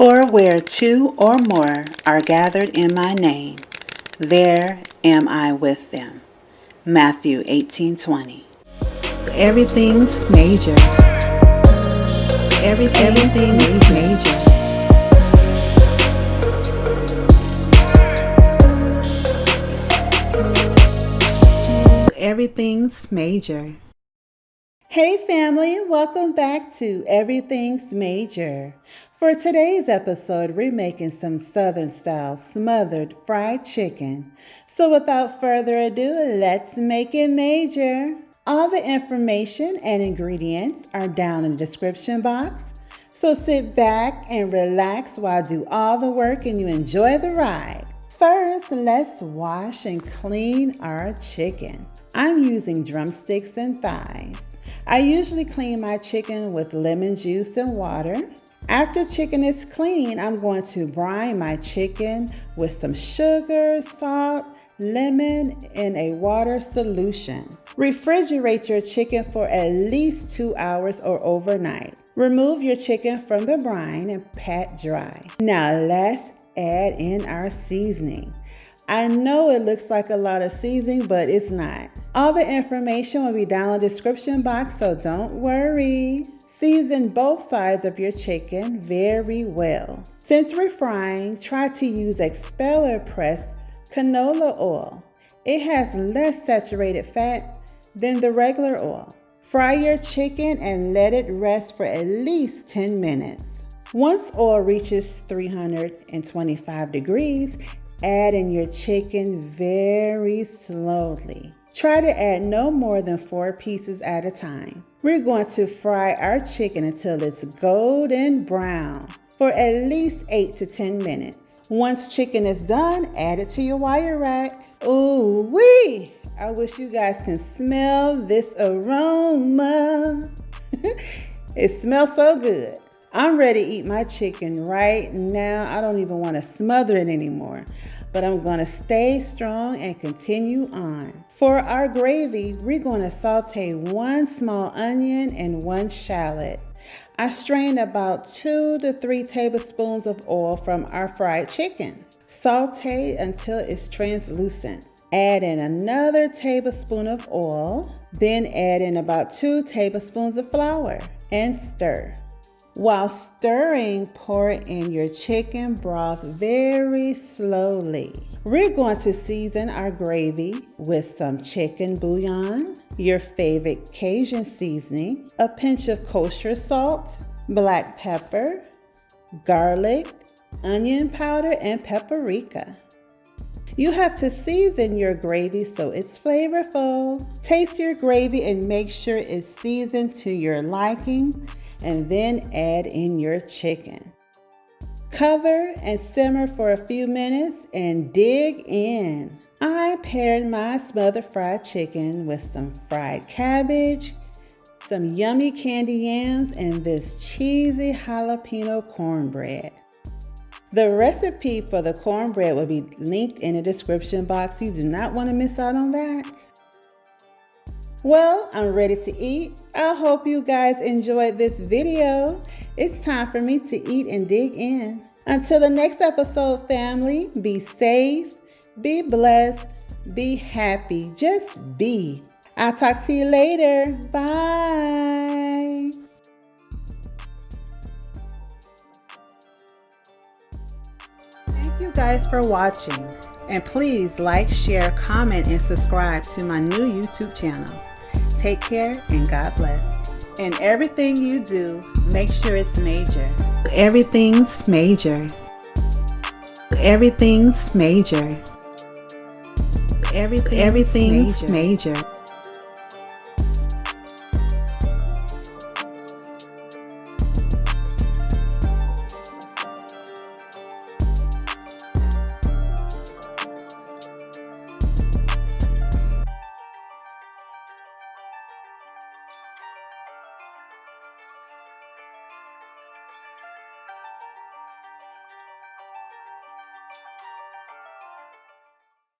For where two or more are gathered in my name, there am I with them. Matthew 18:20. Everything's major. Everything's major. Everything's major. Hey family, welcome back to Everything's Major. For today's episode, we're making some Southern style smothered fried chicken. So without further ado, let's make it major. All the information and ingredients are down in the description box. So sit back and relax while I do all the work and you enjoy the ride. First, let's wash and clean our chicken. I'm using drumsticks and thighs. I usually clean my chicken with lemon juice and water. After chicken is clean, I'm going to brine my chicken with some sugar, salt, lemon, and a water solution. Refrigerate your chicken for at least 2 hours or overnight. Remove your chicken from the brine and pat dry. Now let's add in our seasoning. I know it looks like a lot of seasoning, but it's not. All the information will be down in the description box, so don't worry. Season both sides of your chicken very well. Since we're frying, try to use expeller pressed canola oil. It has less saturated fat than the regular oil. Fry your chicken and let it rest for at least 10 minutes. Once oil reaches 325 degrees, add in your chicken very slowly. Try to add no more than 4 pieces at a time. We're going to fry our chicken until it's golden brown for at least 8 to 10 minutes. Once chicken is done, add it to your wire rack. Ooh wee! I wish you guys can smell this aroma. It smells so good. I'm ready to eat my chicken right now. I don't even want to smother it anymore, but I'm going to stay strong and continue on. For our gravy, we're going to saute 1 small onion and 1 shallot. I strained about 2 to 3 tablespoons of oil from our fried chicken. Saute until it's translucent. Add in another tablespoon of oil, then add in about 2 tablespoons of flour and stir. While stirring, pour in your chicken broth very slowly. We're going to season our gravy with some chicken bouillon, your favorite Cajun seasoning, a pinch of kosher salt, black pepper, garlic, onion powder, and paprika. You have to season your gravy so it's flavorful. Taste your gravy and make sure it's seasoned to your liking, and then add in your chicken. Cover and simmer for a few minutes and dig in. I paired my smothered fried chicken with some fried cabbage, some yummy candy yams, and this cheesy jalapeno cornbread. The recipe for the cornbread will be linked in the description box. You do not want to miss out on that. Well, I'm ready to eat. I hope you guys enjoyed this video. It's time for me to eat and dig in. Until the next episode, family, be safe, be blessed, be happy. Just be. I'll talk to you later. Bye. Thank you guys for watching. And please like, share, comment, and subscribe to my new YouTube channel. Take care and God bless. And everything you do, make sure it's major. Everything's major. Everything's major. Everything's major.